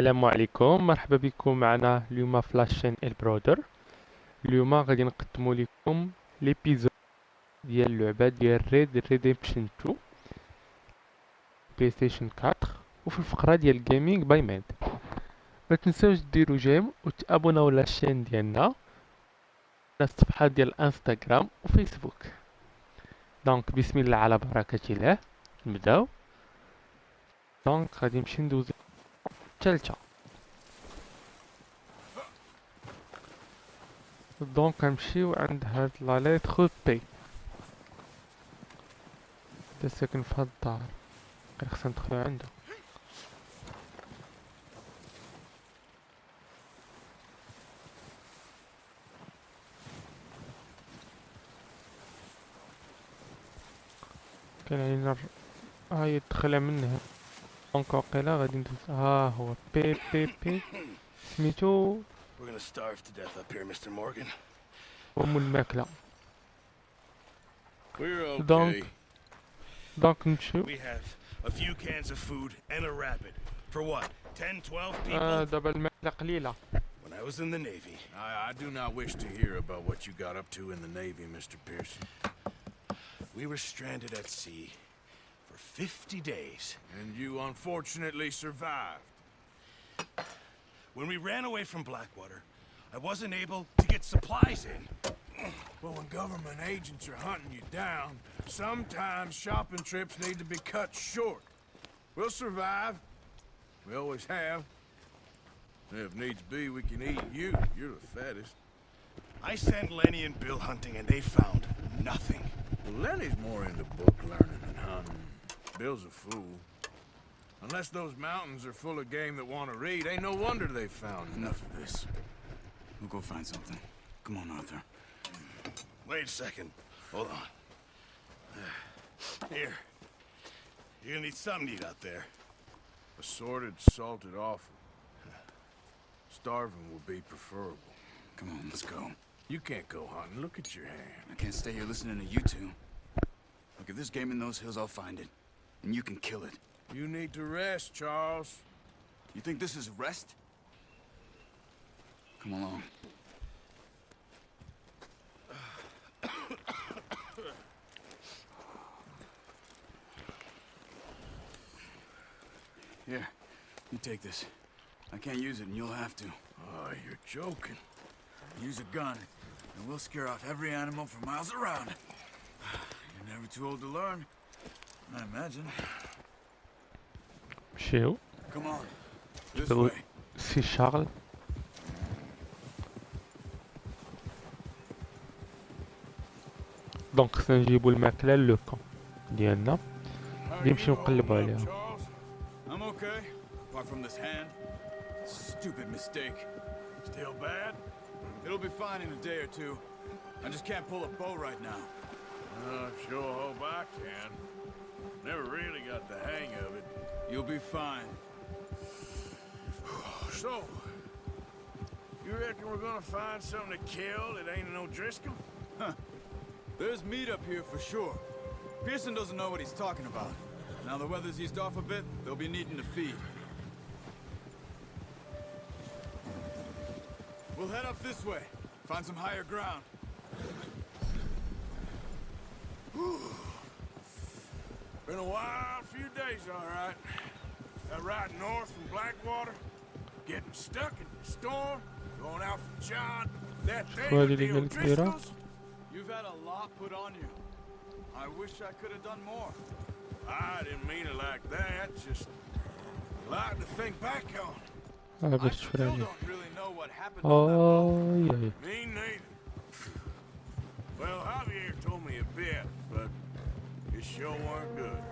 السلام عليكم، مرحبا بكم معنا اليوم في لاشين البرودر. اليوم غادي نقدموا لكم ليبيزود ديال اللعبه ديال ريد ريديمشن 2 بلاي ستيشن 4 وفي الفقره ديال الجيمنج باي ميد. ما تنساوش ديروا جيم وتابوناو لاشين ديالنا على الصفحات ديال الانستغرام وفيسبوك. دونك بسم الله على بركه الله نبداو. دونك غادي نمشي ندوزو الثالثه. دونك غنمشيو عند هاد لا ليتر بي. دا ساكن في هاد الدار، غير خصنا ندخلو عنده. كان علينا هاي الدخلة من هنا. دونك واقيلا غادي ندوز. ها هو بي بي بي سميتو We're gonna starve to death up here, Mr. Morgan. أم الماكلة. We're دونك okay. نمشيو. We have a few cans of food and a rabbit. For what? 10, 12 people? دابا الماكلة قليلة. When I was in the Navy. I do not wish to hear about what you got up to in the Navy, Mr. Pearson. We were stranded at sea for 50 days. And you unfortunately survived. When we ran away from Blackwater, I wasn't able to get supplies in. Well, when government agents are hunting you down, sometimes shopping trips need to be cut short. We'll survive. We always have. If needs be, we can eat you. You're the fattest. I sent Lenny and Bill hunting and they found nothing. Well, Lenny's more into book learning than hunting. Bill's a fool. Unless those mountains are full of game that want to read, ain't no wonder they found Enough of this. We'll go find something. Come on, Arthur. Wait a second. Hold on. Here. You're gonna need something to eat out there. assorted, salted offal. Starving will be preferable. Come on, let's go. You can't go hunting. Look at your hand. I can't stay here listening to you two. Look, if there's game in those hills, I'll find it. And you can kill it. You need to rest, Charles. You think this is rest? Come along. Here, you take this. I can't use it, and you'll have to. Oh, you're joking. Use a gun, and we'll scare off every animal for miles around. You're never too old to learn, I imagine. مشيو. Come on, this دابا way. سي شارل. دونك خصنا نجيبو الماكلة للوكا ديالنا. غادي نمشيو نقلبو عليها. Charles? I'm okay, apart from this hand. Stupid mistake. Still bad? It'll be fine in a day or two. I just can't pull a bow right now. Sure hope I can. Never really got the hang of it. You'll be fine. So, you reckon we're gonna find something to kill that ain't no Driscoll? There's meat up here for sure. Pearson doesn't know what he's talking about. Now the weather's eased off a bit, they'll be needing to feed. We'll head up this way. Find some higher ground. Been a wild few days, all right. That ride north from Blackwater, getting stuck in the storm, going out for John, that thing شو هادي with اللي the قالت لي راه؟ O'Driscolls. You've had a lot put on you. I wish I could have done more. I didn't mean it like that, just a lot to think back on. هذا I باش still تفرجي. don't really know what happened on that boat. ياي. Me neither. Well, Javier told me a bit, but it sure weren't good.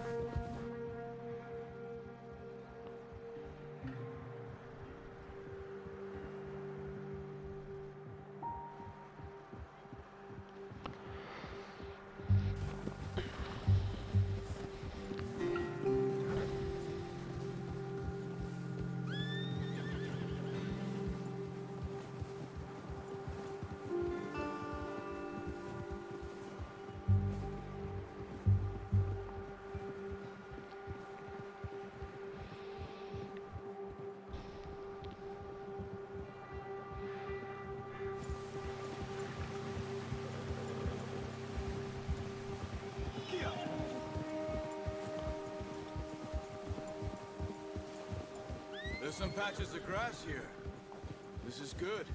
There's some patches of grass here. This is good.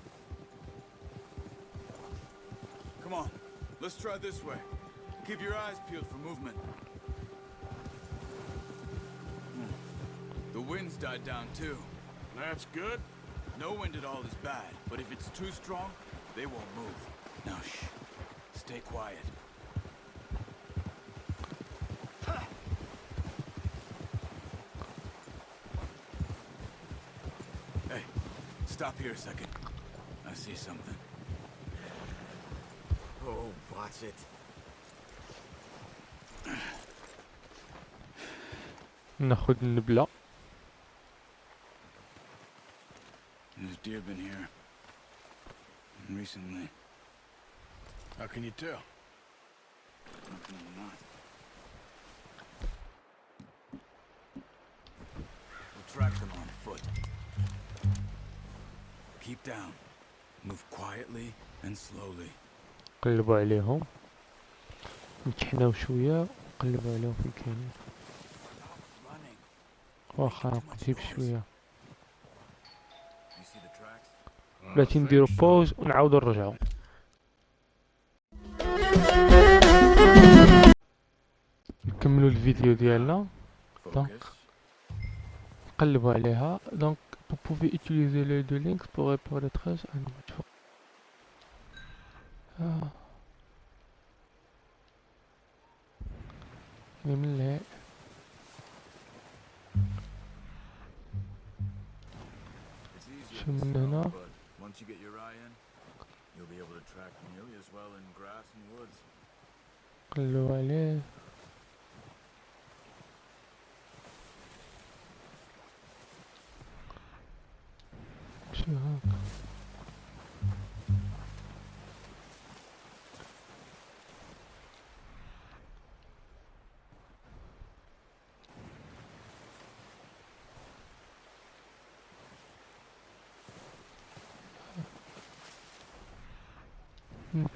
Come on, let's try this way. Keep your eyes peeled for movement. The wind's died down too. That's good. No wind at all is bad, but if it's too strong, they won't move. Now shh. Stay quiet. Hey, stop here a second. I see something. Oh, watch it. ناخد النبلة. There's deer been here. Recently. How can you tell? How can you not? We'll track them on foot. Keep down. Move quietly and slowly. نقلبوا عليهم، نتحناو شوية، نقلبوا عليهم في الكامل. Running. واخا نجيب شوية. You see the tracks? بلاتي نديرو بوز ونعاودو نرجعو. نكملو الفيديو ديالنا. Donc, نقلبوا عليها. Donc, vous pouvez utiliser les deux links pour apparaître à nouveau. نملي. It's easier شو in the من snow, هنا؟ but once you get your eye in, you'll be able to track nearly as well in grass and woods. نقلبوا عليه. شو هاك؟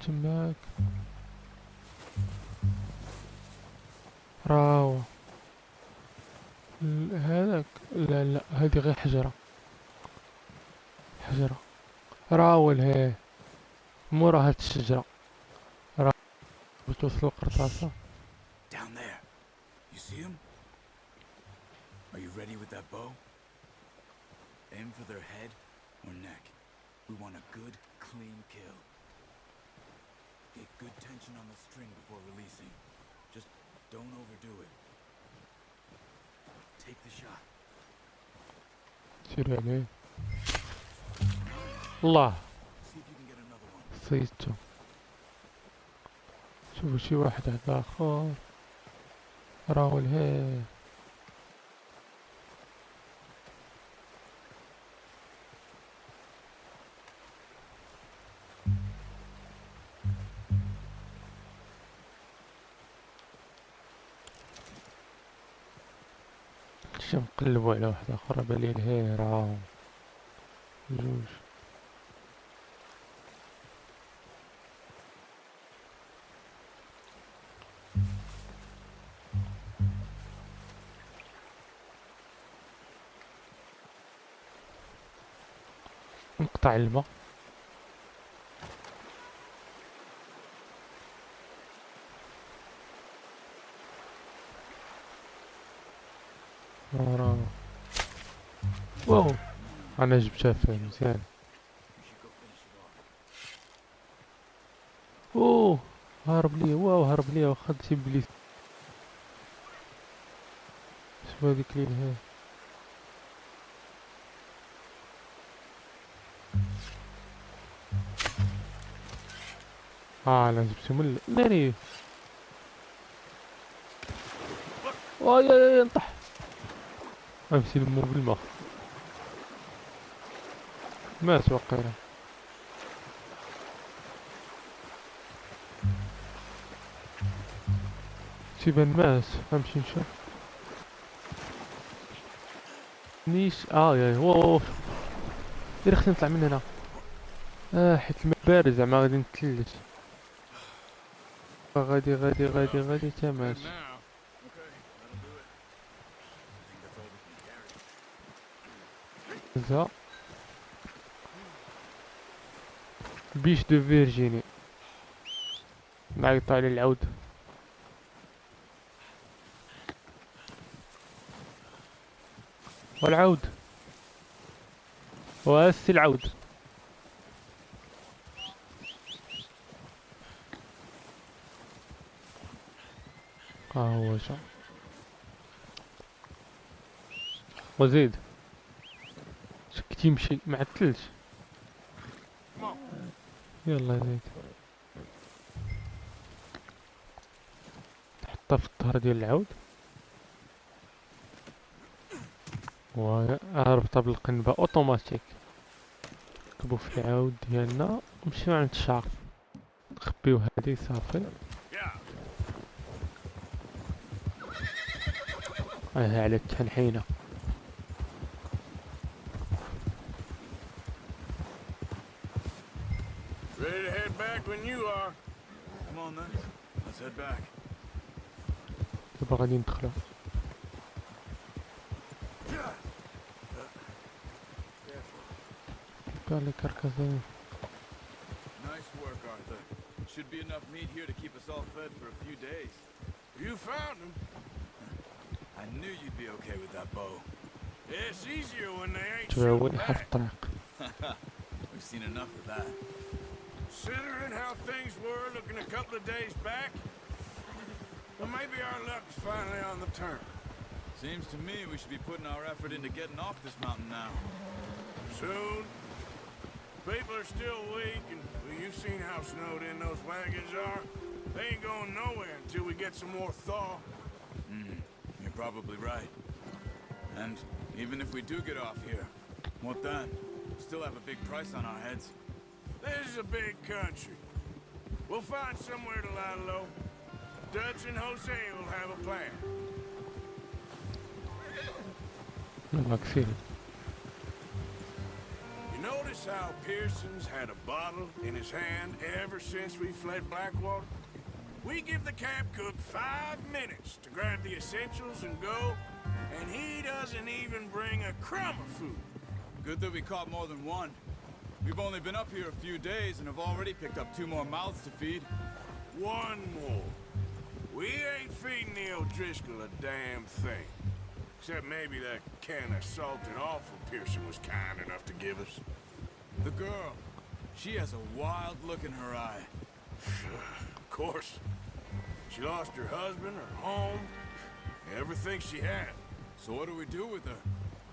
تماك راهو هذاك. لا لا هذه غير حجرة. حجرة راهو هي مورا هاد الشجرة. راه بتوصلو قرطاسة. Down there. You see him? Are you ready with that bow? Aim for their head or neck. We want a good, clean kill. Get good tension on the string before releasing. Just don't overdo it. Take the shot. سير عليه. الله See if you can get another one. صيدتو. شوفو شي واحد هذا اخر راهو هي. شي نقلبو على واحد اخر بالي هي راهو جوج. نقطع الماء. راهو واو انا جبتها فيه مزيان. You should go finish it off. اوه هارب ليا. واو هارب ليا واخا درتي بليس. شوف هاديك اللي هي. انا جبتو من ناري. يا نطح. غنمشي نمو بالماء. مات وقيلا. تيبان مات. غنمشي نشوف. نيش يا واو. غير خصني نطلع من هنا. حيت الماء بارد زعما غادي نتلج. غادي تا مات. Good now. Okay, that'll do it. I think that's all we can carry. Ça. biche de Virginie. نعيط على العود. والعود وهسي العود. هو جا وزيد شك تيمشي معتلش. يلا زيد تحطها في الظهر ديال العود وهربطها بالقنبة اوتوماتيك. نركبو في العود ديالنا ونمشيو عند الشاق نخبيو هادي صافي. على التنحينة. Ready to head back when you are. Come on then. Let's head back. دابا غادي ندخلو. قال لي كركزين. Nice work, Arthur. Should be enough meat here to keep us all fed for a few days. You found him. I knew you'd be okay with that bow. It's easier when they ain't تبعوي shooting حف back. الطريق. We've seen enough of that. Considering how things were looking a couple of days back, well, maybe our luck is finally on the turn. Seems to me we should be putting our effort into getting off this mountain now. Soon. People are still weak, and well, you've seen how snowed in those wagons are. They ain't going nowhere until we get some more thaw. You're probably right. And even if we do get off here, what then? Still have a big price on our heads. This is a big country. We'll find somewhere to lie low. Dutch and Jose will have a plan. يلا كثير. You notice how Pearson's had a bottle in his hand ever since we fled Blackwater? We give the camp cook 5 minutes to grab the essentials and go, and he doesn't even bring a crumb of food. Good that we caught more than one. We've only been up here a few days and have already picked up 2 more mouths to feed. One more. We ain't feeding the O'Driscoll a damn thing. Except maybe that can of salted offal Pearson was kind enough to give us. The girl. She has a wild look in her eye. Of course. She lost her husband, her home, everything she had. So what do we do with her?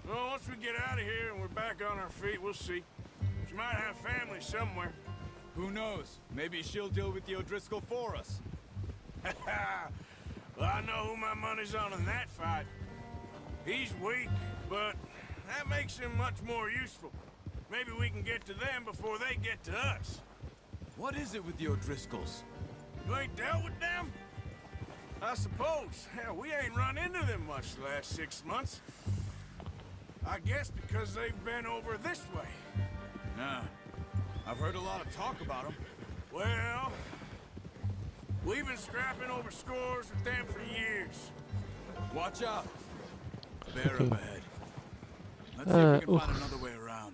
Well, once we get out of here and we're back on our feet, we'll see. She might have family somewhere. Who knows? Maybe she'll deal with the O'Driscoll for us. Well, I know who my money's on in that fight. He's weak, but that makes him much more useful. Maybe we can get to them before they get to us. What is it with the O'Driscolls? You ain't dealt with them? I suppose. Hell, we ain't run into them much the last 6 months. I guess because they've been over this way. Nah. I've heard a lot of talk about them. Well, we've been scrapping over scores with them for years. Watch out. Bear up ahead. Let's see if we can find another way around.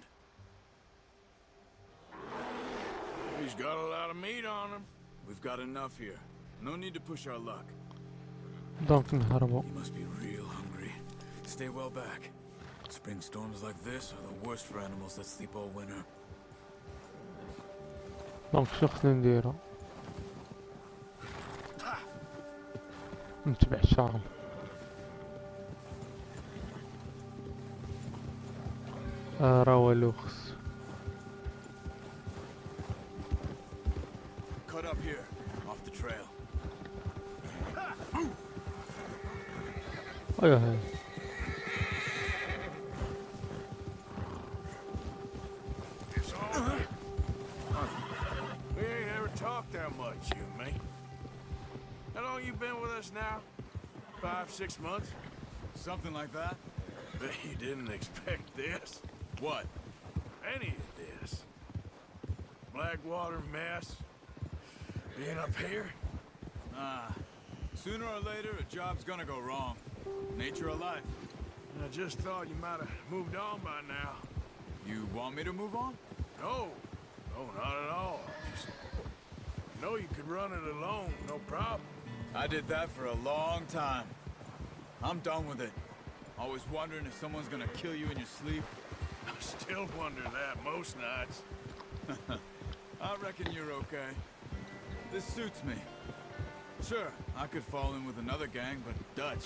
He's got a lot of meat on him. We've got enough here. No need to push our luck. دونك نهربو. You must be real hungry. Stay well back. Spring storms like this are the worst for animals that sleep all winter. دونك شنو خصنا نديرو؟ نتبع الشارم. راه والو خص. Cut up here, off the trail. ايوا هاي. It's all right. We ain't ever talked that much, you and me. How long you been with us now? 5, 6 months? Something like that? Bet you didn't expect this. What? Any of this. Blackwater mess. Being up here? Sooner or later, a job's gonna go wrong. Nature of life. I just thought you might have moved on by now. You want me to move on? No, no, not at all. Just know you could run it alone, no problem. I did that for a long time. I'm done with it. Always wondering if someone's gonna kill you in your sleep. I still wonder that most nights. I reckon you're okay. This suits me. Sure, I could fall in with another gang, but Dutch...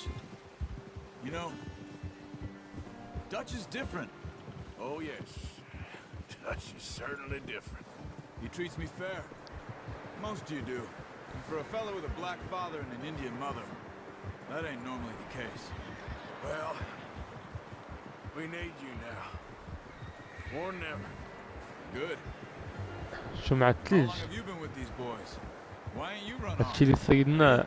You know, Dutch is different. Oh, yes. Dutch is certainly different. He treats me fair. Most of you do. And for a fellow with a black father and an Indian mother, that ain't normally the case. Well, we need you now. More than ever. Good. شو مع How الثلج. long have you been with these boys? Why ain't you run هادشي off? اللي صيدنا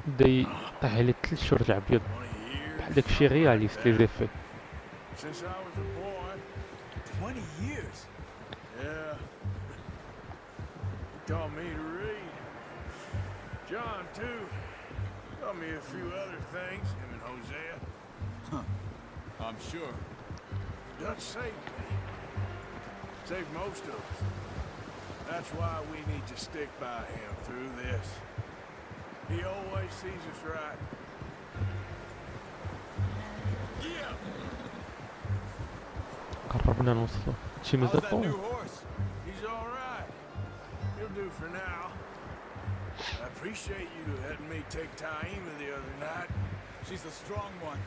بدا يطيح على الثلج ورجع ابيض 20 years. بحال داكشي رياليست لي زيفي. Since I was a boy. 20 years? Yeah. He taught me to read. John, too. Taught me a few other things, him and Hosea. I'm sure. Dutch saved me. Saved most of us. That's why we need to stick by him through this. He always sees us right. Yeah. قربنا نوصلو. هادشي How's مازال that طول. new horse? He's all right. He'll do for now. I appreciate you letting me take Taima the other night. She's a strong one.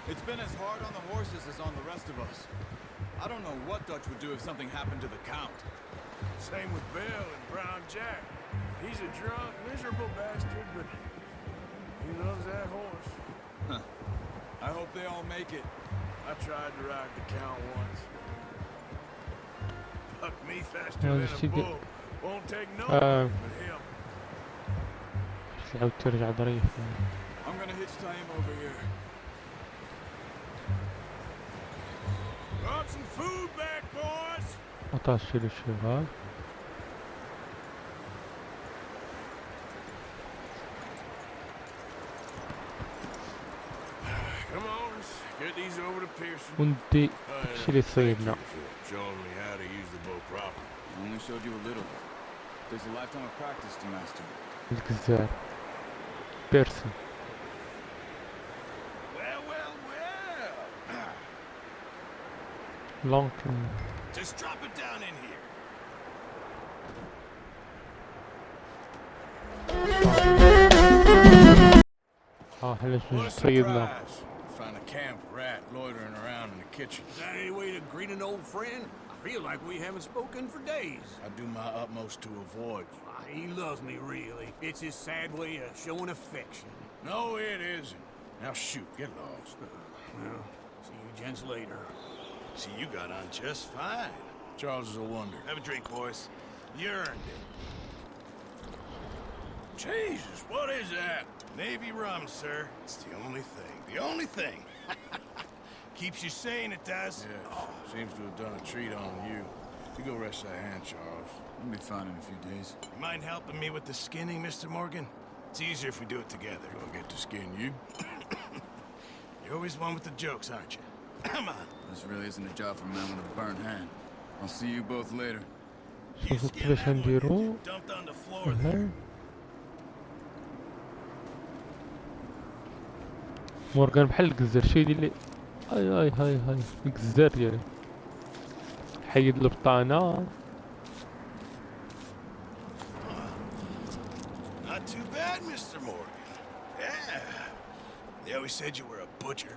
It's been as hard on the horses as on the rest of us. I don't know what Dutch would do if something happened to the Count. Same with Bill and Brown Jack. He's a drunk, miserable bastard, but he loves that horse. I hope they all make it. I tried to ride the Count once. Fuck me faster هذا than الشي a دي- bull. Won't take no آه. one but him. عاود ترجع ظريف. I'm gonna hitch time over here. Brought some food back, boys. عطاشي للشباب. Come on, let's get these over to Pearson. وندي هادشي اللي صيدنا. Thank you for showing me how to use the bow properly. I only showed you a little. Takes a lifetime of practice to master. الجزار. بيرسون. Well, well, well. لونكن. Just drop it down in here. هلا شو What a صيدنا. surprise. Find a camp rat loitering around in the kitchen. Is that any way to greet an old friend? I feel like we haven't spoken for days. I do my utmost to avoid you. He loves me, really. It's his sad way of showing affection. No, it isn't. Now shoot, get lost. Well, see you gents later. See, you got on just fine. Charles is a wonder. Have a drink, boys. You earned it. Jesus, what is that? Navy rum, sir. It's the only thing. The only thing. Keeps you sane, it does. Yes, seems to have done a treat on you. You go rest that hand, Charles. I'll be fine in a few days. You mind helping me with the skinning, Mr. Morgan? It's easier if we do it together. I'll get to skin you. You're always one with the jokes, aren't you? Come on. This really isn't a job for a man with a burnt hand. I'll see you both later. You شوفوا skin كيفاش that one you نديرو. dumped on the floor there. هنا. مورغان بحال الجزار شي اللي هاي الجزار ديالي. حيد البطانة. Not too bad, Mr. Morgan. Yeah. They always said you were a butcher.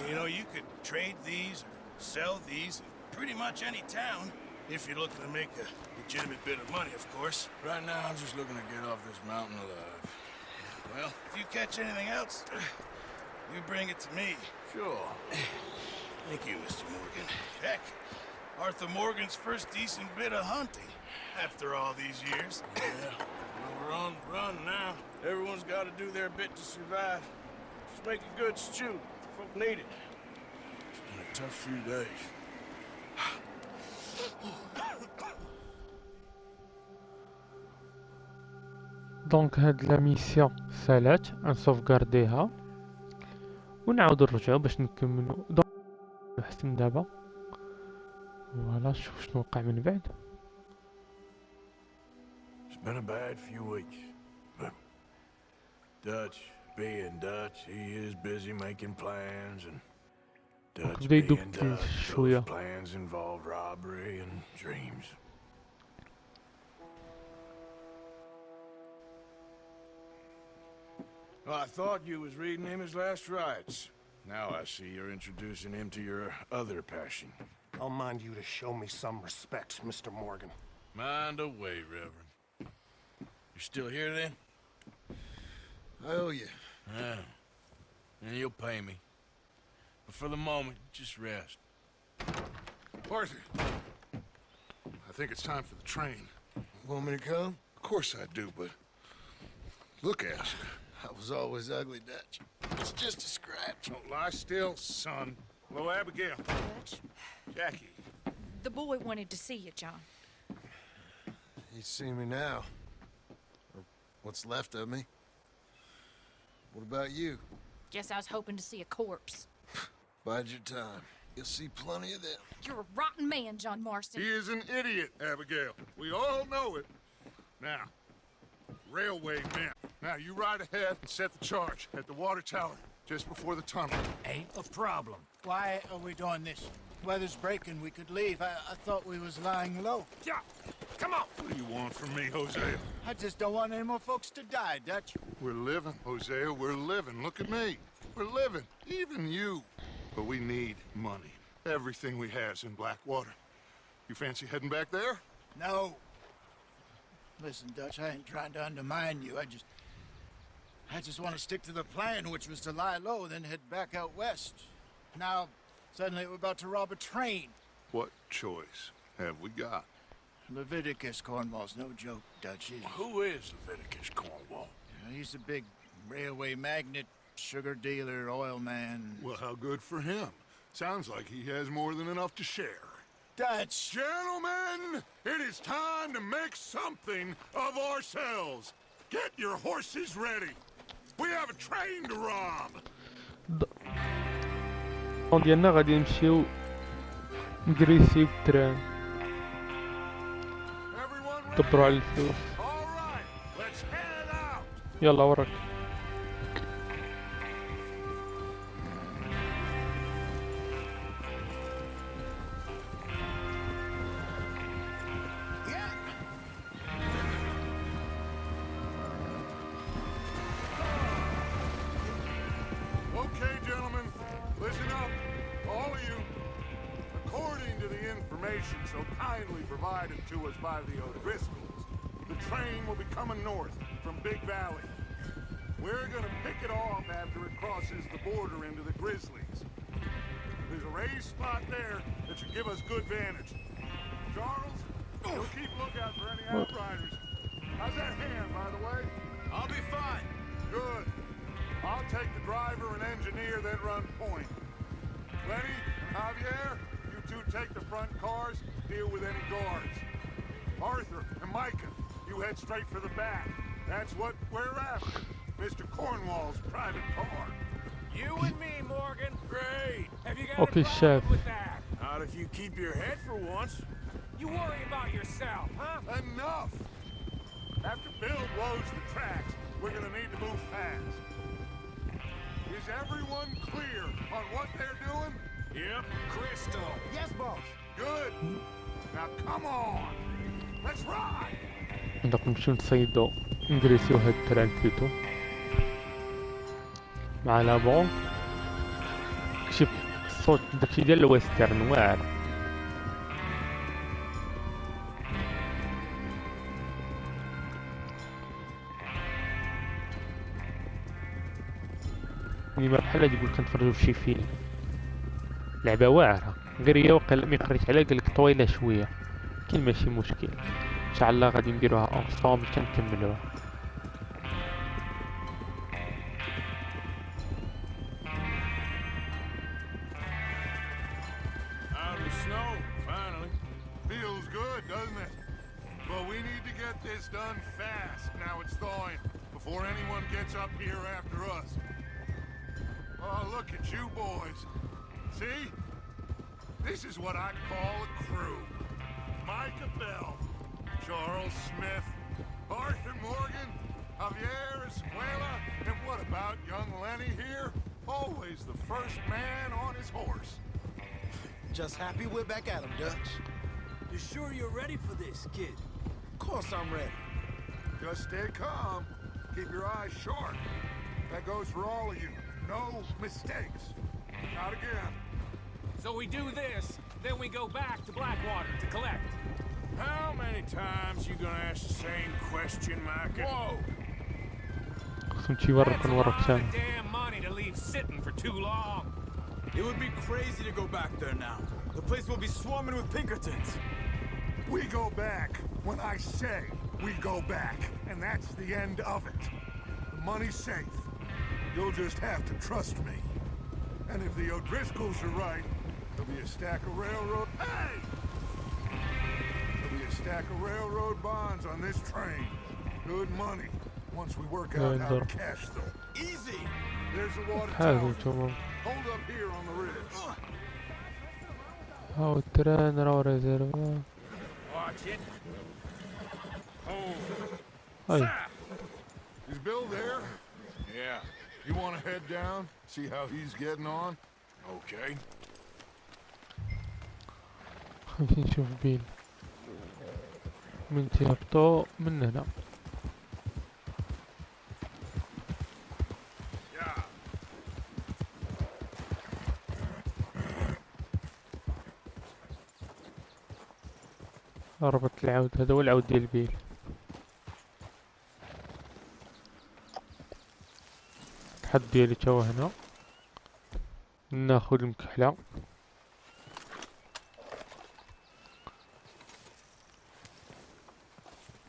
You know, you could trade these or sell these in pretty much any town if you're looking to make a legitimate bit of money, of course. Right now, I'm just looking to get off this mountain alive. Well, if you catch anything else, you bring it to me. Sure. Thank you, Mr. Morgan. Heck, Arthur Morgan's first decent bit of hunting after all these years. Yeah. Well, we're on the run now. Everyone's got to do their bit to survive. Just make a good stew. Folk need it. It's been a tough few days. دونك هاد لا ميسيون سالات انسوفغارديها ونعاودو نرجعو باش نكملو. دونك حسن دابا فوالا شوف شنو وقع من بعد. It's been a bad few weeks, but Dutch being Dutch, he is busy making plans, and Dutch بدا يدوب being Dutch, those شوية. plans involve robbery and dreams. Well, I thought you was reading him his last rites. Now I see you're introducing him to your other passion. I'll mind you to show me some respect, Mr. Morgan. Mind away, Reverend. You're still here, then? I owe you. Yeah. And you'll pay me. But for the moment, just rest. Arthur, I think it's time for the train. Want me to come? Of course I do, but look at you. I was always ugly, Dutch. It's just a scratch. Don't lie still, son. Hello, Abigail. Dutch, Jackie. the boy wanted to see you, John. You see me now. Or what's left of me. What about you? Guess I was hoping to see a corpse. Bide your time. You'll see plenty of them. You're a rotten man, John Marston. He is an idiot, Abigail. We all know it. Now, railway men. Now, you ride ahead and set the charge at the water tower just before the tunnel. Ain't a problem. Why are we doing this? Weather's breaking, we could leave. I thought we was lying low. Yeah, come on. What do you want from me, Hosea? I just don't want any more folks to die, Dutch. We're living, Hosea. We're living. Look at me. We're living. Even you. But we need money. Everything we has in Blackwater. You fancy heading back there? No. Listen, Dutch, I ain't trying to undermine you. I just want to stick to the plan, which was to lie low, then head back out west. Now, suddenly we're about to rob a train. What choice have we got? Leviticus Cornwall's no joke, Dutch. Who is Leviticus Cornwall? He's a big railway magnate, sugar dealer, oil man. Well, how good for him. Sounds like he has more than enough to share. Dutch! Gentlemen, it is time to make something of ourselves. Get your horses ready. We have a train to rob. ديالنا غادي نمشيو نجريسيو التران Everyone دبروا على ready? الفلوس. All right, let's head out. يلا وراك. Okay, gentlemen, listen up, all of you. According to the information so kindly provided to us by the O'Driscolls, the train will be coming north from Big Valley. We're gonna pick it off after it crosses the border into the Grizzlies. There's a raised spot there that should give us good vantage. Charles, you'll keep lookout for any outriders. How's that hand, by the way? I'll be fine. Good. I'll take the driver and engineer, then run point. Lenny and Javier, you two take the front cars, deal with any guards. Arthur and Micah, you head straight for the back. That's what we're after. Mr. Cornwall's private car. You and me, Morgan. Great. Have you got Okay, a problem chef. with that? Not if you keep your head for once. You worry about yourself, huh? Enough! After Bill blows the tracks, we're gonna need to move fast. Is everyone clear on what they're doing? Yep, crystal. Yes, boss. Good. Now come on. Let's ride. دونك نمشيو نصيدو نجريسيو هاد التران بلوتو مع لا بونك. شوف الصوت داكشي ديال الويسترن واعر. ديما بحال هادي يقولك كنتفرجو فشي فيلم. لعبة واعرة غير هي وقيلا ملي قريت عليها قالك طويلة شوية. كاين ماشي مشكل. ان شاء الله غادي نديروها اونصومبل كنكملوها. Out of the snow, finally. Feels good, doesn't it? But we need to get this done fast now it's thawing, before anyone gets up here after us. Oh, look at you boys. See? This is what I call a crew. Micah Bell, Charles Smith, Arthur Morgan, Javier Escuela, and what about young Lenny here? Always the first man on his horse. Just happy we're back at him, Dutch. You sure you're ready for this, kid? Of course I'm ready. Just stay calm. Keep your eyes sharp. That goes for all of you. No mistakes. Not again. So we do this, then we go back to Blackwater to collect. How many times you gonna ask the same question, Micah? Whoa! خصهم تيورك That's a نورك lot ثاني. of damn money to leave sitting for too long. It would be crazy to go back there now. The place will be swarming with Pinkertons. We go back when I say we go back, and that's the end of it. The money's safe. You'll just have to trust me. And if the O'Driscolls are right, there'll be a stack of railroad... Hey! There'll be a stack of railroad bonds on this train. Good money. Once we work out how to cash them. Easy! There's the water حاجة tower. نتوما. Hold up here on the ridge. هاو التران راهو ريزيرفا. Watch it. Oh. هاي. Is Bill there? Yeah, You want to head down? See how he's getting on? okay. خلينا نشوف بيل. من تيرتو من هنا. Yeah. ربط العود، هذا هو العود ديال بيل. الحد ديالي تا هو هنا. ناخذ المكحلة.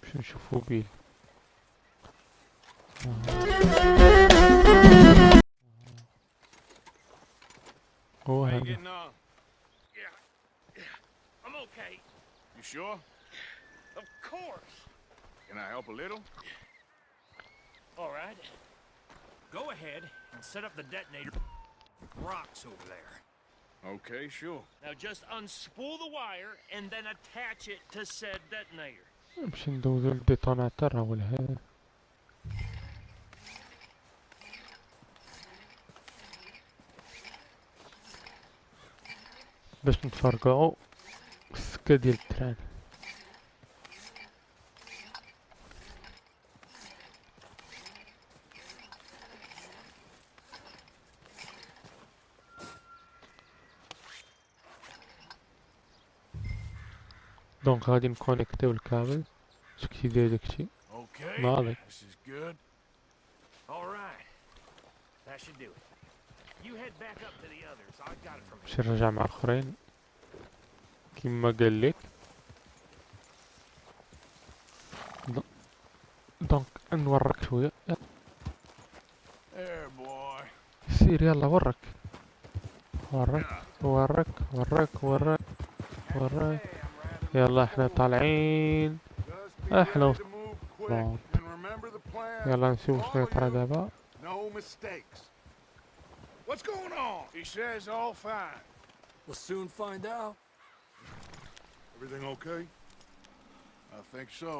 باش نشوفو بيل. هو How you هذا. getting on? Yeah. I'm okay. You sure? Of course. Can I help a little? All right. Go ahead and set up the detonator. Rocks over there. Okay, sure. Now just unspool the wire and then attach it to said detonator. نمشي ندوزو الديتوناتور هو هذا. باش نتفرقعو السكة ديال التران. دونك غادي نكونيكتيو الكابل. شكي داير داكشي. Okay. ناضي. This is good. All right. That should do it. You head back up to the others. I got it from باش نرجع مع الاخرين كيما قال لك. دونك نورك شويه. There, boy. سير يلا ورك ورك ورك ورك ورك ورك. يلا احنا طالعين. Just be احنا ready to move quick وصلنا. and remember the plan. يلا نشوف شنو يطرا دابا. No mistakes. What's going on? He says all fine. We'll soon find out. Everything okay? I think so.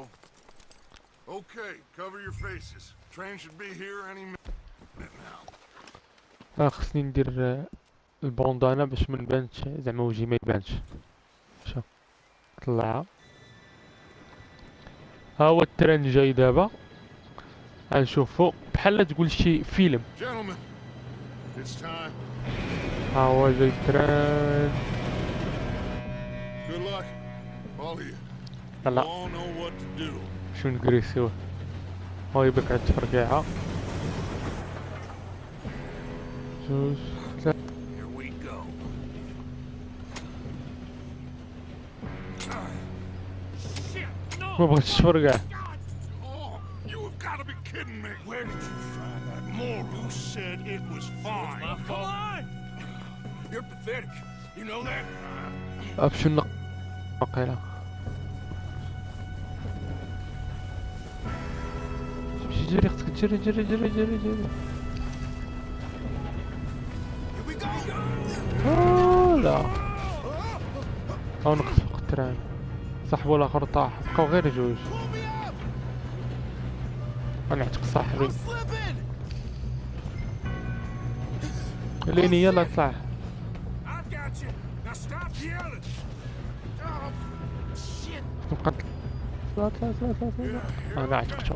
Okay, cover your faces. Train should be here any minute now. خصني ندير البوندانا باش ما نبانش زعما وجهي ما يبانش. شوف طلعها. ها هو التران جاي دابا. غنشوفو بحال تقول شي فيلم. Gentlemen, it's time. ها هو جاي التران. Good luck. All of you. You يلا all know what to do. شو نكريسيوه. هاي بك عاد تفرقعها. جوج ثلاثة. Here we go. Shit! No! ما بغيتش تفرقع. Oh, you have got to be kidding me. Where did you find that moral? You said it was fine. My Come fault. on! You're pathetic. You know that? باش نق واقيلا. جري خصك تجري جري جري جري جري. Here we go! لا او نقص فوق التران. صاحبو الاخر طاح، بقاو غير جوج. غنعتق صاحبي. ليني يلا طلع. نبقى طلع طلع طلع طلع. انا عتقتو.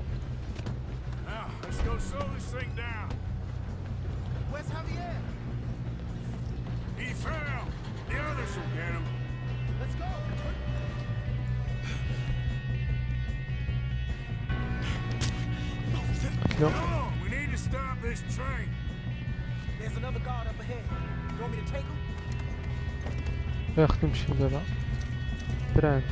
قتلو. ياخدو نمشيو دابا. تران.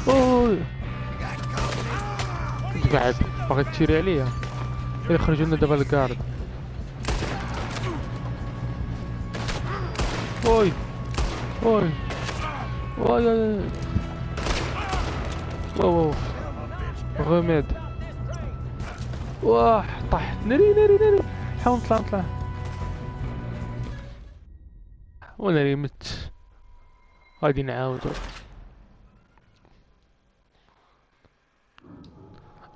اوه كنت قاعد باغي تشيري عليا. يخرجوا لنا دابا الكارد. اوي اوي اوي اوي واو غماد. واه طحت. ناري ناري ناري. حاول نطلع نطلع. وناري مت. غادي نعاودو.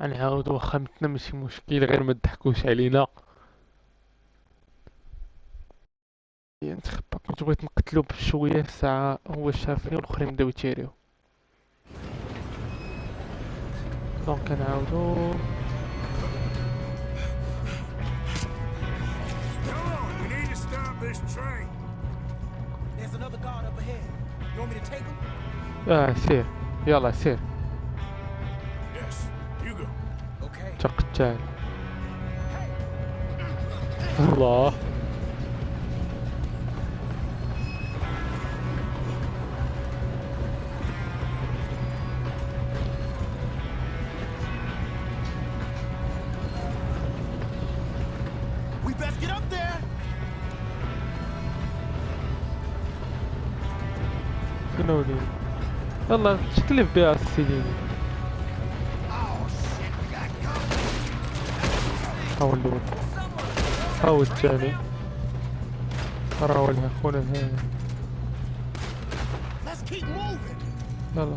غنعاودو واخا متنا ماشي مشكل، غير ما تضحكوش علينا. نتخبى. كنت بغيت نقتلو بشويه ساعه هو شافني والاخرين بداو يتيريو. دونك كنعاودو. سير يلا سير. تقتل. الله. We best get up there. شنو وليد؟ يلا تكلف بها السيدي. هاو الأول، هاو الثاني، راهو لها خونا هذا. يلا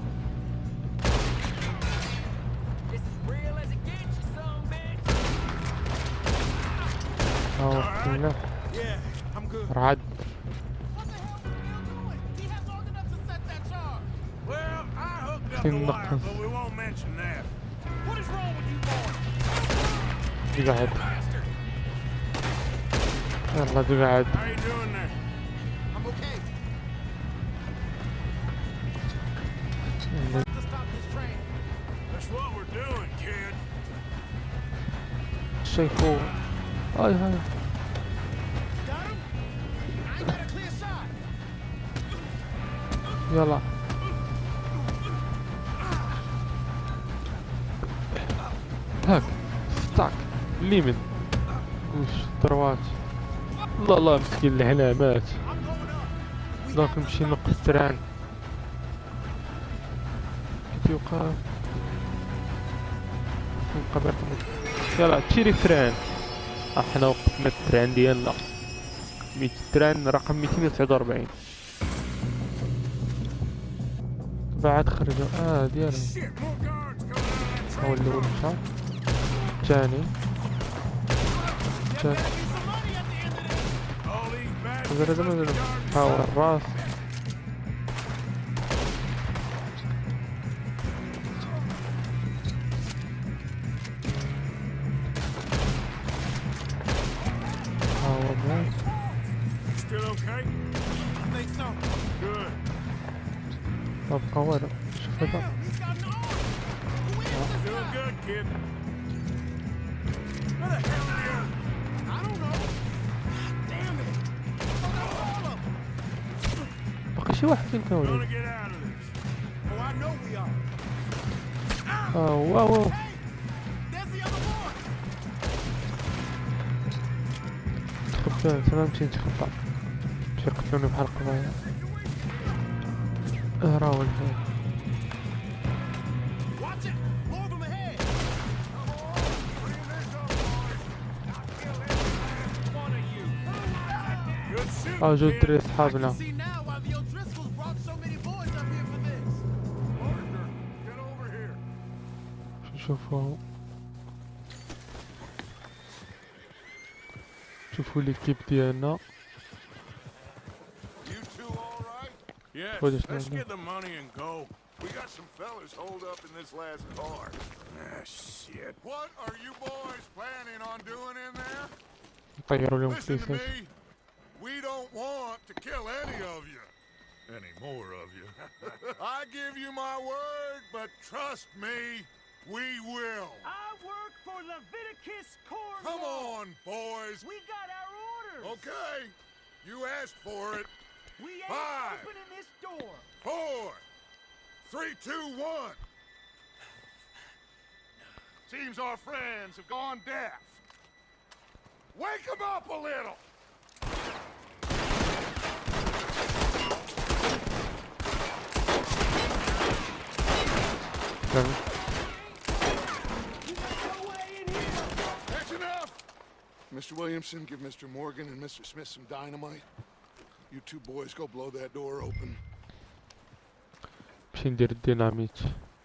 هاو قتلنا. رعد. نقص. قاعد. يلا قاعد. شايفوه. هاي يلا هاك ستاك ليمن وش طروات. الله الله مسكين لهنا مات. دونك نمشي نوقف التران. كنت يوقف نبقى. يلا تشيري التران. احنا وقفنا التران ديالنا. التران رقم 249. بعد خرجوا ديالهم. هو الأول مشى. الثاني زرد هاو الراس. هاو الراس. طب قوارب شوف هذا. باقي شي واحد فين كان وليد. واو تخبى. تمام مشي نتخبى. مشي يقتلوني بحال القضايا. راهو الحين. جو دري صحابنا. See now why the O'Driscolls brought so many boys up here for this. Arthur, get over here. شوفوا ليكيب ديالنا. You two all right? Yes, What is let's that? get the money and go. We got some fellas holed up in this last car. Ah, shit. What are you boys planning on doing in there? نطيروا لهم Listen to فليسات. me. We don't want to kill any of you. Any more of you. I give you my word, but trust me, we will. I work for Leviticus Cornwall. Come on, boys. We got our orders. Okay. You asked for it. We ain't 5, opening this door. 4, 3, 2, 1. Seems our friends have gone deaf. Wake them up a little. That's enough. Mr. Williamson, give Mr. Morgan and Mr. Smith some dynamite. You two boys go blow that door open. باش ندير الديناميت.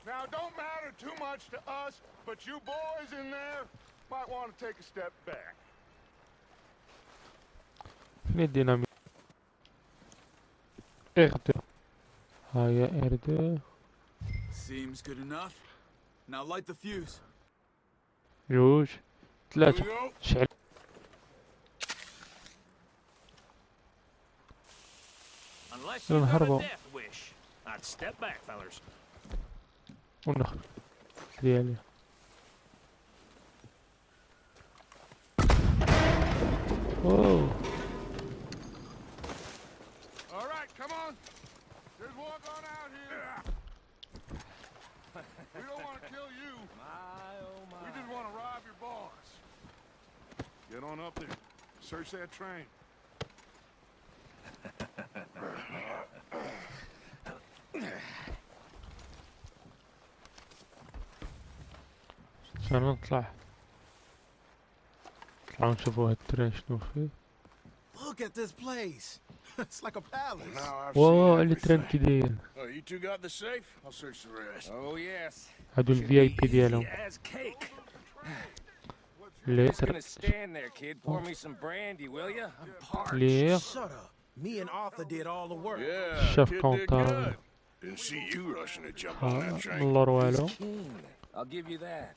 Now, don't matter too much to us, but you boys in there might want to take a step back. فين الديناميت؟ R2. هاي R2. Seems good enough. Now light the fuse. جوج. Here we 3. go. شعل. Unless يلا you got a نهربوا. death wish. I'd step back, fellers. ونخرج ديالي. اوه. All right, come on. There's one going out here. We don't want to kill you. My, oh my. We just want to rob your boss. Get on up there. Search that train. عشان نطلع نشوفوا هالترين شنو فيه. Look at this place. It's like a palace. Now I've واو seen الترين everything. كي داير. Oh, you two got the safe? I'll search the rest. Oh, yes. هادو الفي اي بي ديالهم. As cake. اللي Just gonna stand there, kid. Pour me some brandy, will you? I'm parched. لير Shut up. Me and Arthur did all the work. Chef kid did comptable. good. Didn't see you rushing to jump on that train. من اللور والو. Keen. I'll give you that.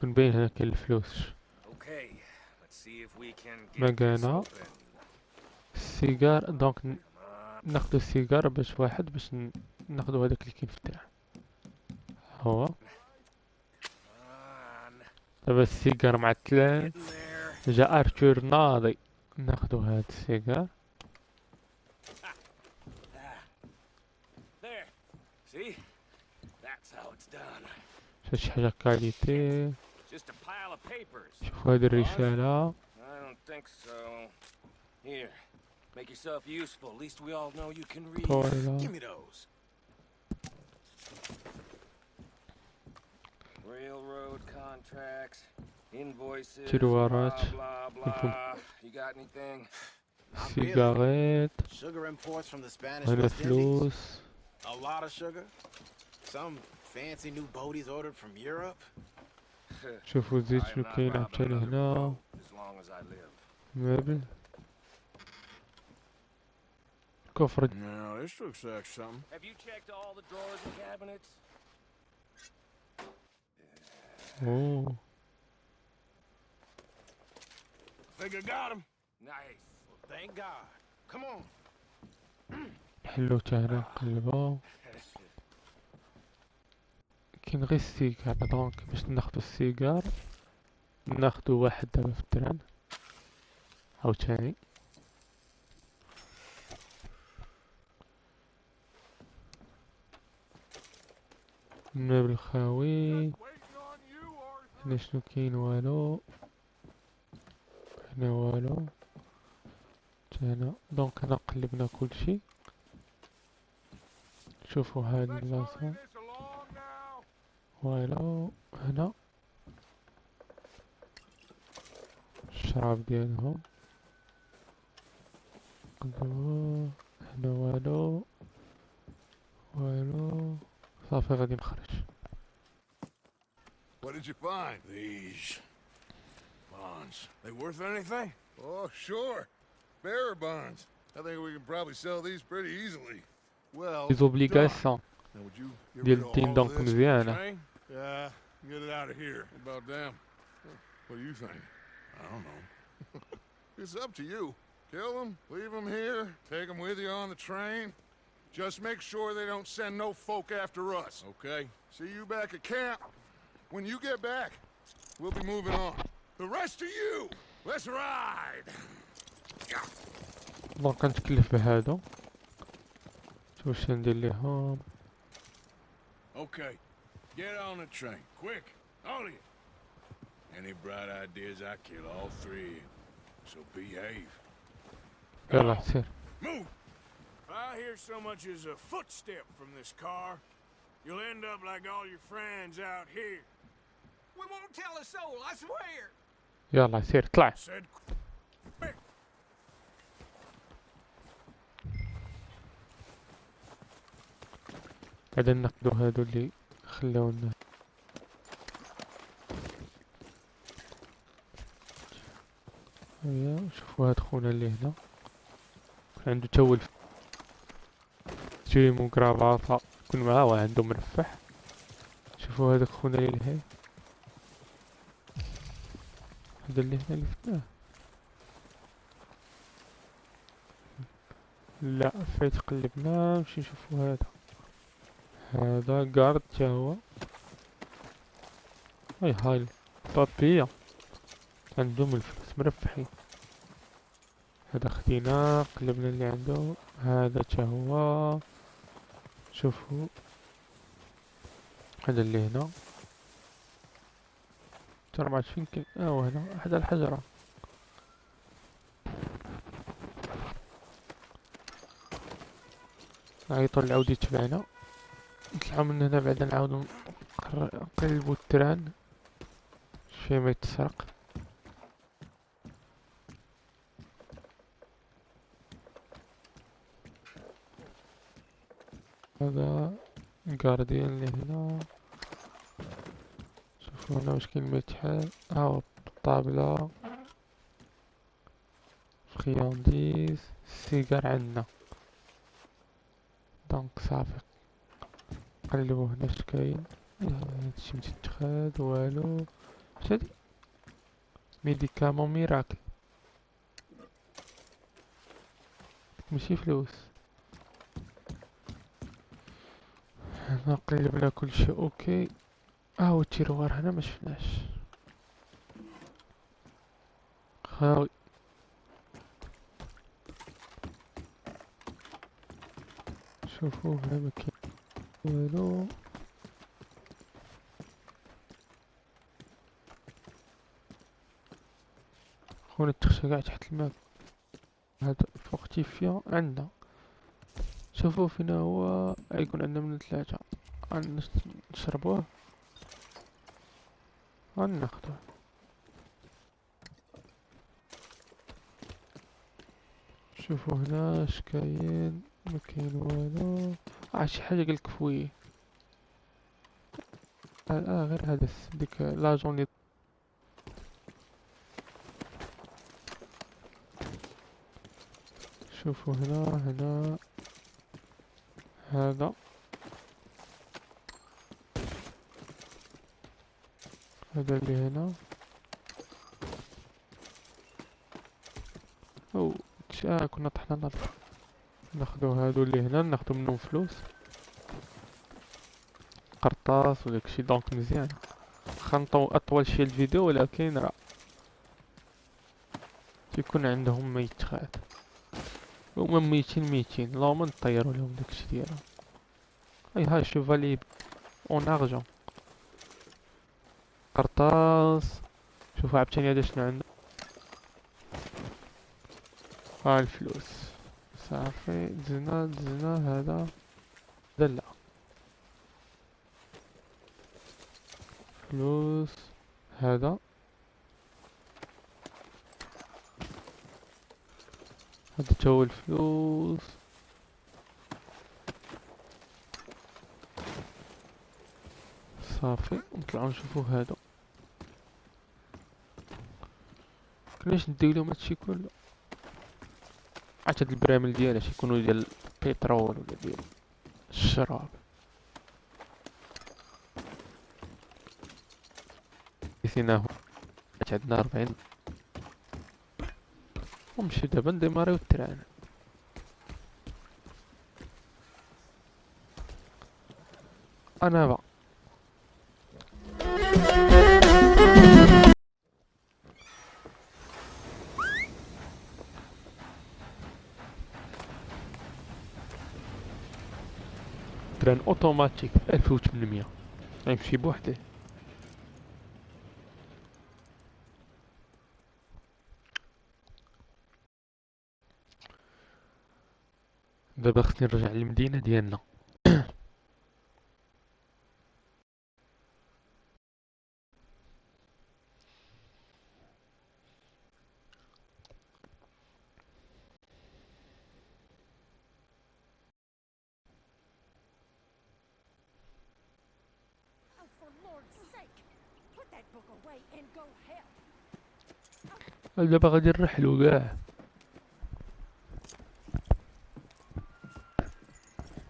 كنبين هنا كاين الفلوس. Okay. Let's see if we can ما get this قانا. open. السيجار دونك ناخدو السيجار باش واحد باش ناخدو هذاك اللي كاين في الدرع. هو Come on. دابا السيجار معتلان. Getting there. جا ارتور ناضي. ناخدو هاد السيجار. There. See? That's how it's done. شي حاجة كاليتي. Just a pile of papers. شوفوا هاد الرسالة. I don't think so. Here. Make yourself useful. At least we all know you can read. طويلة. Give me those. Railroad contracts, invoices, تيروارات. blah, blah, blah. You got anything? سيجارات. Sugar imports from the Spanish هنا West Indies. فلوس. A lot of sugar. Some fancy new boaties ordered from Europe. شوفوا زيت I am شنو not كاين robbing عاوتاني another هنا. boat as long as I live. مبل. كفر. No, this looks like something. Have you checked all the drawers and cabinets? اوه. Think I got him. Nice. Thank God. Come on. حلو تاعنا نقلبو. كاين غير السيجار دونك باش ناخدو السيجار ناخدو واحد دابا في التران عاوتاني. المبل خاوي. Waiting on you, Arthur. هنا شنو كاين؟ والو. هنا والو. هنا دونك هنا قلبنا كلشي. شوفوا هاد Let's hurry البلاصة. this along now. والو هنا الشراب ديالهم. نقلبو هنا والو والو صافي غادي نخرج. What did you find? These bonds, they worth anything? Oh, sure. Bearer bonds. I think we can probably sell these pretty easily. Well, لي زوبليغاسيون now would you get ديال rid of الدين all of دونك this? مزيانة. Train? Yeah, get it out of here. What about them? What do you think? I don't know. It's up to you. Kill them, leave them here, take them with you on the train. Just make sure they don't send no folk after us. Okay. See you back at camp. When you get back, we'll be moving on. The rest of you, let's ride. دونك كنتكلف بهادو. واش ندير ليهم؟ Okay. Get on the train. Quick. All of you. Any bright ideas, I kill all three of you. So behave. يلا سير. Move! If I hear so much as a footstep from this car, you'll end up like all your friends out here. We won't tell a soul, I swear. يلا سير طلع. Said quick. بعدا ناخدو هادو اللي خلاونا. هيا شوفوا هاد خونا اللي هنا عنده تا جيم وكرافاطة يكون معاه وعنده مرفح. شوفوا هذاك خونا اللي لهي هذا اللي هنا اللي فتناه. لا فايت قلبنا نمشي نشوفو هذا كارد تا هو. هاي البابية عندهم الفلوس مربحين. هذا خدينا قلبنا اللي عنده. هذا تا هو شوفوا هذا اللي هنا ترى ما عرفتش فين كاين. هنا هذا الحجرة. عيطوا العود يتبعنا نطلعو من هنا بعدا نعاودو نقلبو التران شي ما يتسرق. هذا الجارديان اللي هنا. شوفو هنا واش كاين ما يتحال. الطابلة فخيانديز السيجار عندنا. دونك صافي نقلبو هنا اش كاين. هادشي متتخاد والو. اش هادي؟ ميديكامون ميراكل ماشي فلوس. هنا قلبنا كلشي اوكي. هو التيروار هنا ما شفناش. خاوي شوفوا هنا ما كاين والو. خونا التخشى قاع تحت الماء. هذا فورتيفيون عندنا. شوفوا فين هو. يكون عندنا من 3 نشربوه غناخدوه. شوفوا هنا اش كاين. ما كاين والو. شي حاجه قالك فوي. غير هذا ديك لاجون لي. شوفوا هنا هذا اللي هنا. كنا طحنا نار. ناخدو هادو اللي هنا ناخدو منهم فلوس قرطاس وداكشي. دونك مزيان. خنطو اطول شي الفيديو ولكن راه تيكون عندهم ميت خاد. هما ميتين اللهم نطيرو لهم داكشي ديالهم. هاي شوفالي اون ارجون قرطاس. شوفوا عبتاني هذا شنو عنده. الفلوس صافي دزنا هذا لا فلوس. هذا هذا جو الفلوس. صافي نطلعو نشوفو هذا. كناش نديو لهم هادشي كله. عاد هاد البراميل ديالها يكونوا ديال البترول ولا ديال الشراب. نسيناه. عندنا 40 ونمشيو دابا نديماريو التران. انا با تران اوتوماتيك 1800 غيمشي بوحديه. دابا خصني نرجع للمدينة ديالنا. Oh, for Lord's sake, put that book away and go help. دابا غادي نرحلو كاع.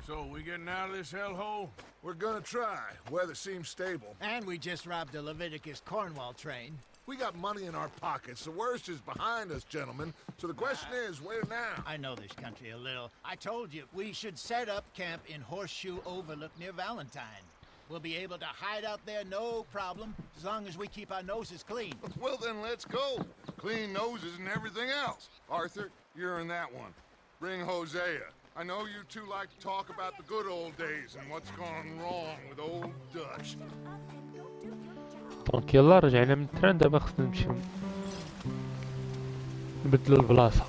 So, we getting out of this hellhole? We're gonna try. Weather seems stable. And we just robbed a Leviticus Cornwall train. We got money in our pockets. The worst is behind us, gentlemen. So the question is, where now? I know this country a little. I told you, we should set up camp in Horseshoe Overlook near Valentine. We'll be able to hide out there no problem, as long as we keep our noses clean. Well, then let's go. Clean noses and everything else. Arthur, you're in that one. Bring Hosea. I know you two like to talk about the good old days and what's gone wrong with old Dutch. دونك يلا رجعنا من التران. دابا خصنا نمشيو نبدلو البلاصة.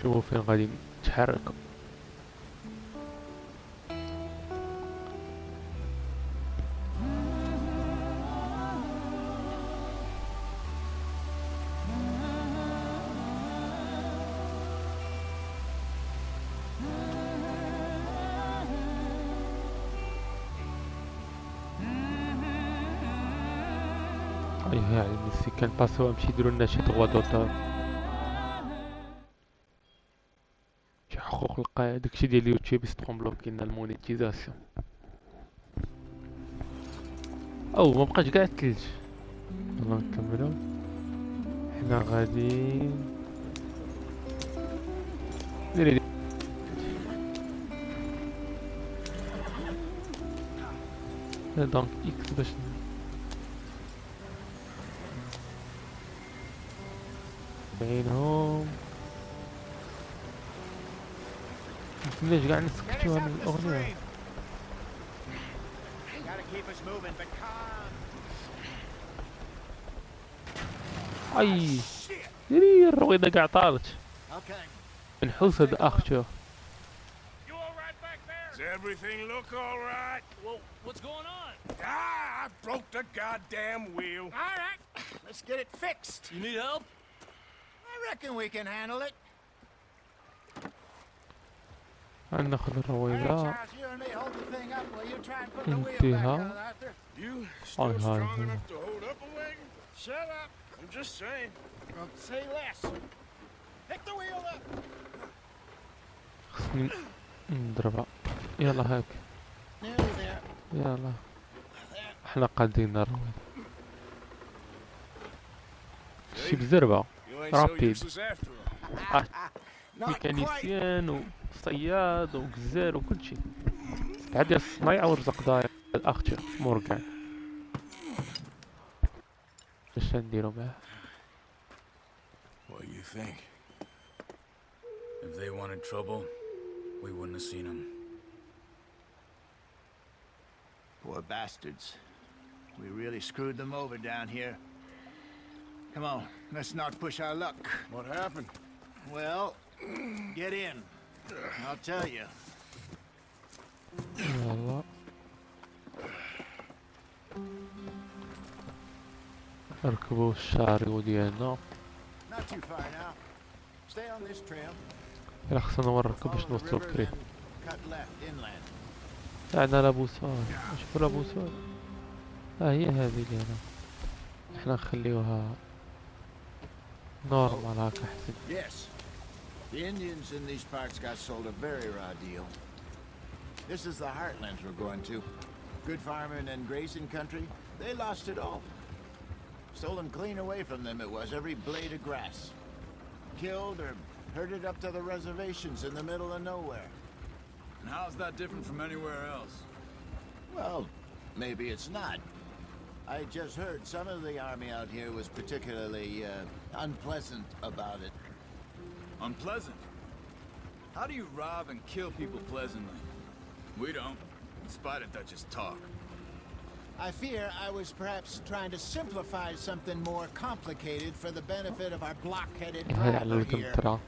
شوفو فين غادي نتحركو. اييه على سي كان باسو نمشي يديرو لنا شي دغوا دوطور، شي حقوق داكشي ديال اليوتيوب يستخدم بلوكي لنا المونيتيزاسيون. او مبقاش كاع الثلج. يلا نكملو. حنا غادي ديري دونك اكس باش بينهم. مكناش قاع نسكتوها من الأغنية. أي ديري الرويضة قاع طارت. نحوس هاد أختو. Does everything look all right? Well, what's going on? Ah, I broke the goddamn wheel. All right, let's get it fixed. You need help? I reckon we can handle it. ناخذ All right, الرويضة. Charles, you and me hold the thing up while you try and put the wheel back انتهى. on, Arthur. You still هاي strong enough to hold up a wagon? Shut up. I'm just saying. Don't say less. Pick the wheel up. خصني نضربها. يلا هاك. Nearly there. يلا حنا قادين الرويضة. شي بزربة. You ain't so رابيد. useless after all. Not quite. ميكانيسيان وصياد وجزار وكلشي. بعد الصنايع ورزق داير الأختي مورغان. اش نديرو معاه؟ What do you think? If they wanted trouble, we wouldn't have seen them. Poor bastards. We really screwed them over down here. Come on, let's not push our luck. What happened? Well, get in. I'll tell you. يلا نركبو الشاريو ديالنا. Not too far now. Stay on this trail. إلا خصنا نوركو باش Follow the نوصلو river بكري. and cut left inland. عندنا لابوسول، نشوفو لابوسول. هي هذه ديالنا. حنا نخليوها نورمال هاكا حسن. Yes. The Indians in these parts got sold a very raw deal. This is the heartlands we're going to. Good farming and grazing country. They lost it all. Stolen clean away from them it was, every blade of grass. Killed or herded up to the reservations in the middle of nowhere. And how's that different from anywhere else? Well, maybe it's not. I just heard some of the army out here was particularly unpleasant about it. Unpleasant? How do you rob and kill people pleasantly? We don't, in spite of Dutch's talk. I fear I was perhaps trying to simplify something more complicated for the benefit of our block-headed هاي على driver here. الكمبيوتر.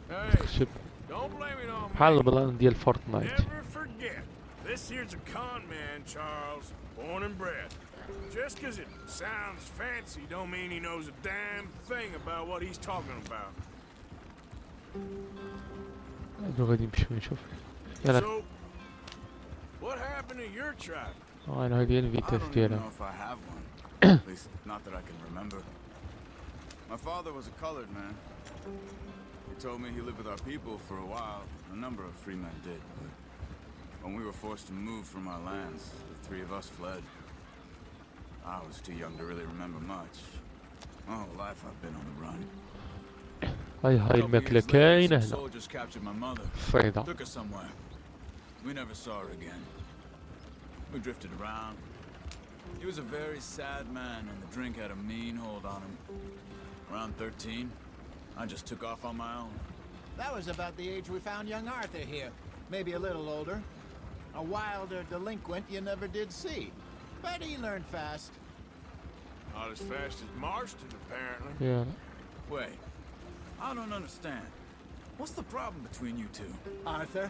Hey, تخشب don't blame it on بحال me. البلان ديال فورتنايت. Never forget, this here's a con man, Charles, born and bred. Just 'cause it sounds fancy don't mean he knows a damn thing about what he's talking about. هادو غادي نمشيو نشوف. يلا So, what happened to your tribe? انا هادي I الفيتاس don't even ديالها. know if I have one. At least, not that I can remember. My father was a colored man. He told me he lived with our people for a while. A number of free men did, but when we were forced to move from our lands, the three of us fled. I was too young to really remember much. My whole life I've been on the run. هاي A couple الماكلة years later, كاينة some هنا. soldiers captured my mother. الصيدة. Took her somewhere. We never saw her again. We drifted around. He was a very sad man, and the drink had a mean hold on him. Around 13, I just took off on my own. That was about the age we found young Arthur here. Maybe a little older. A wilder delinquent you never did see. But he learned fast. Not as fast as Marston, apparently. يلا. Wait, I don't understand. What's the problem between you two? Arthur?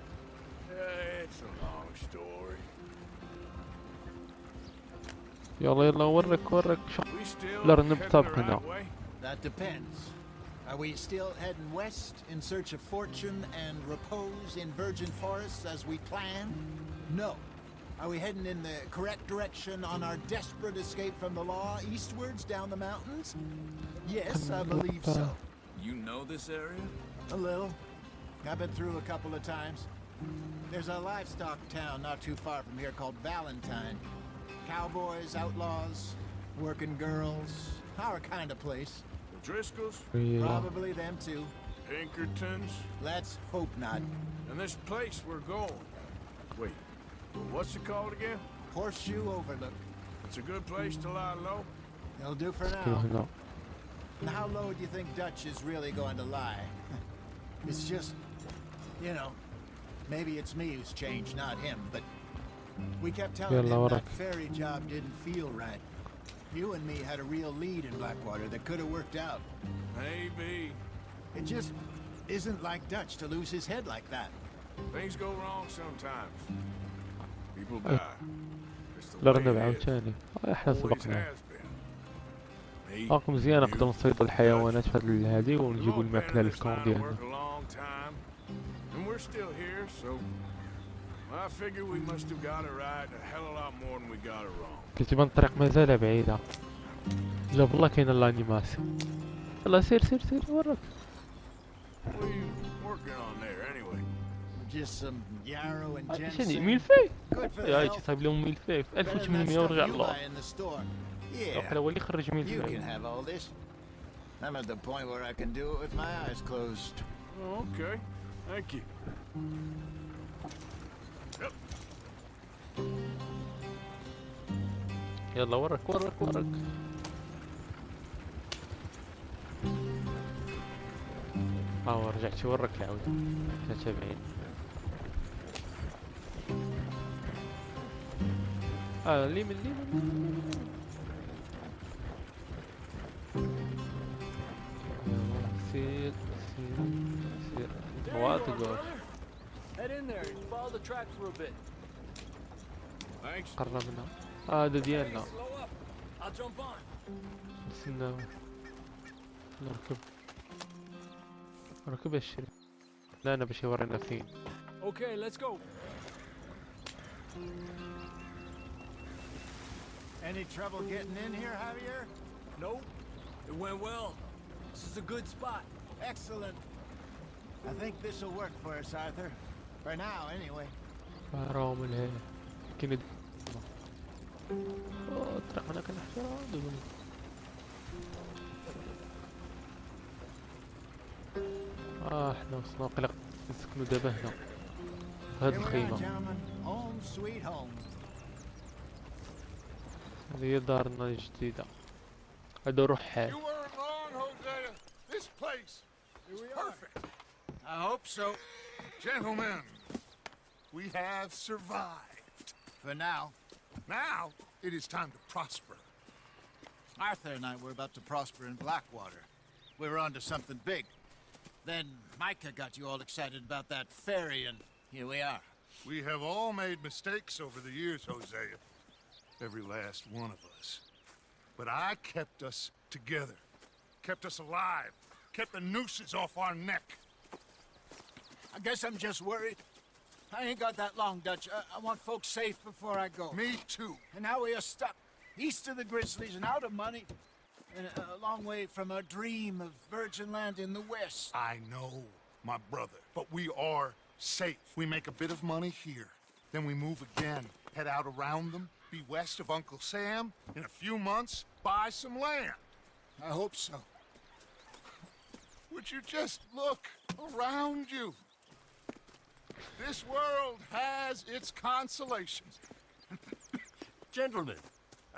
It's a long story. يلا يلا ورك شو. We still لا heading نبطب the هنا. right way? That depends. Are we still heading west in search of fortune and repose in virgin forests as we planned? No. Are we heading in the correct direction on our desperate escape from the law eastwards down the mountains? Yes, I believe so. You know this area? A little. I've been through a couple of times. There's a livestock town not too far from here called Valentine. Cowboys, outlaws, working girls, our kind of place. The Driscolls? Yeah. Probably them too. Pinkertons? Let's hope not. And this place we're going. Wait, what's it called again? Horseshoe Overlook. It's a good place to lie low. It'll do for كيلو now. هنا. And how low do you think Dutch is really going to lie? It's just, you know, maybe it's me who's changed, not him, but we kept telling يلا him وراك. that ferry job didn't feel right. You and me had a real lead in Blackwater that could have worked out. Maybe. It just isn't like Dutch to lose his head like that. Things go wrong sometimes. People die. It's the لا way رنب it is. عاوتاني. احنا Always سبقنا. has been. Me, راكم مزيان نقدر you, نصيدوا الحيوانات في هاد هادي we've ونجيبوا all been الماكلة in this للكون line of ديالنا. work a long time, and we're still here, so I figure we must have got it right a hell of a lot more than we got it wrong. كتبان الطريق مازال بعيدة. لا والله كاين الانيماسيون. يلا سير سير سير وراك. What are you working on there, anyway? Just some yarrow and شنو ginseng. ميلفي؟ Good for the يا health. صايب لهم ميلفي في Better than that 1800 stuff ورجع you الله. buy in the store. بحال Yeah, هو اللي يخرج you ميلفي. can have all this. I'm at the point where I can do it with my eyes closed. Oh, okay. Thank you. Yep. يلا وراك وراك وراك. رجعت وراك العودة. رجعت بعيد. ليمن ليمن. سير سير سير. واقف. Head in there and follow the track for a bit. Thanks. قربنا. هذا ديالنا. Slow up. I'll jump on. نتسناو نركب الشري. لا انا باش يورينا فين. Okay, let's go. Any trouble getting in here, Javier? Nope. It went well. This is a good spot. Excellent. I think this will work for us, Arthur. For now, anyway. راهم لهيه كاين الطريق هنا كنحفرها دابا. حنا وصلنا قلق نسكنو دابا هنا هاد Here we are, الخيمة. gentlemen. Home sweet home. هذه هي دارنا الجديدة. هادو روح حال. You weren't wrong, Hosea. This place is perfect. I hope so. Gentlemen, we have survived. For now. Now, it is time to prosper. Arthur and I were about to prosper in Blackwater. We were onto something big. Then Micah got you all excited about that ferry, and here we are. We have all made mistakes over the years, Hosea. Every last one of us. But I kept us together. Kept us alive. Kept the nooses off our neck. I guess I'm just worried. I ain't got that long, Dutch. I want folks safe before I go. Me too. And now we are stuck east of the Grizzlies and out of money, and a long way from our dream of virgin land in the west. I know, my brother, but we are safe. We make a bit of money here. Then we move again, head out around them, be west of Uncle Sam. In a few months, buy some land. I hope so. Would you just look around you? This world has its consolations. Gentlemen,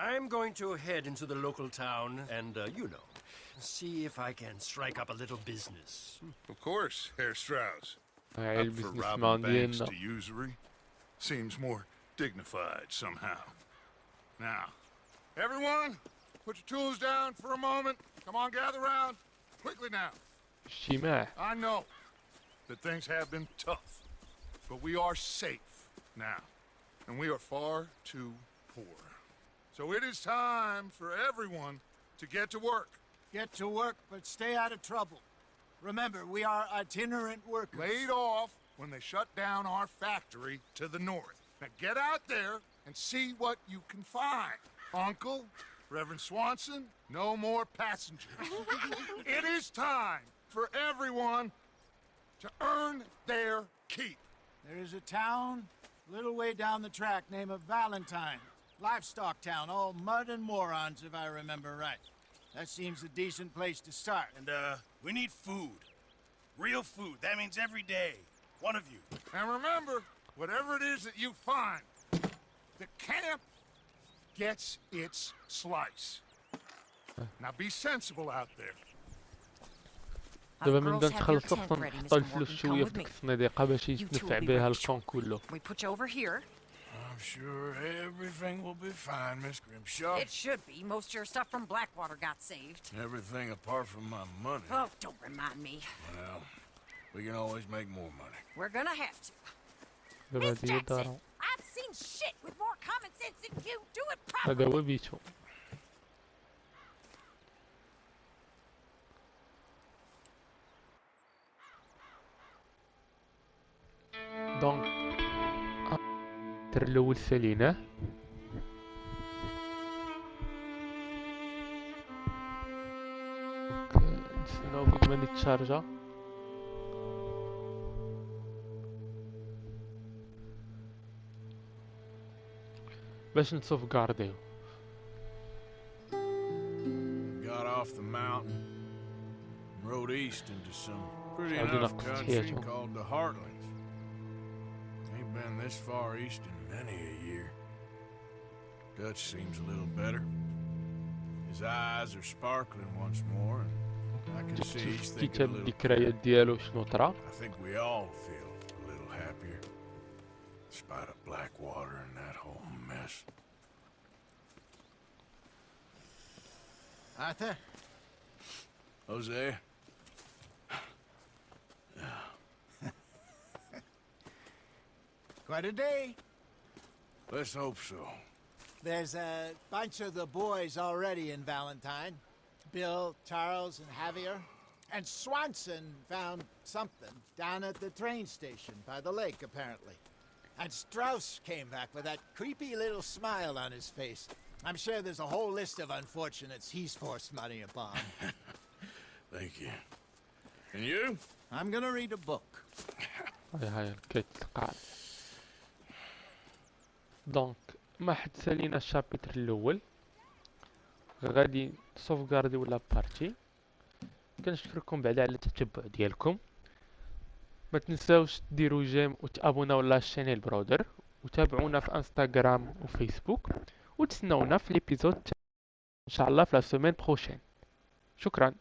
I'm going to head into the local town and, see if I can strike up a little business. Of course, Herr Strauss. هاي Up for البزنس robbing مان banks ديالنا. to usury seems more dignified somehow. Now, everyone, put your tools down for a moment. Come on, gather round. Quickly now. اجتماع. I know that things have been tough, but we are safe now, and we are far too poor. So it is time for everyone to get to work. Get to work, but stay out of trouble. Remember, we are itinerant workers. Laid off when they shut down our factory to the north. Now get out there and see what you can find. Uncle, Reverend Swanson, no more passengers. It is time for everyone to earn their keep. There is a town a little way down the track named Valentine. Livestock town, all mud and morons, if I remember right. That seems a decent place to start. And, we need food. Real food. That means every day. One of you. And remember, whatever it is that you find, the camp gets its slice. Now be sensible out there. دابا من بعد نخلصو خصنا نحطو الفلوس شوية في ديك الصناديقة باش يتنفع بها الكون كله. We put you over here. I'm sure everything will be fine, Miss Grimshaw. It should be. Most of your stuff from Blackwater got saved. Everything apart from my money. Oh, don't remind me. Well, we can always make more money. We're gonna have to. دابا Miss هادي هي Jackson, دارهم. I've seen shit with more common sense than you. Do it هذا properly. هو بيتو. دونك التر الاول ساليناه. نستناو فيك ما نتشارجا. باش نصوف كارديو. Got off the mountain, rode east into some pretty I'll do enough that country here, called the Heartlands. Ain't been this far east in many a year. Dutch seems a little better. His eyes are sparkling once more, and I can see he's thinking a كتاب little الذكريات ديالو شنو طرا. I think we all feel a little happier, despite of Blackwater and that whole mess. Arthur? Jose? Quite a day. Let's hope so. There's a bunch of the boys already in Valentine. Bill, Charles, and Javier. And Swanson found something down at the train station by the lake, apparently. And Strauss came back with that creepy little smile on his face. I'm sure there's a whole list of unfortunates he's forced money upon. Thank you. And you? I'm gonna read a book. هاي الكيت القاعدة. دونك ما حد سالينا الشابتر الاول، غادي سوفغاردي ولا بارتي. كنشكركم بعدا على التتبع ديالكم. ما تنساوش ديروا جيم وتابوناو لاشين البرودر، وتابعونا في انستغرام وفيسبوك، وتسناونا في ليبيزود ان شاء الله في لا سيمين بروشين. شكرا.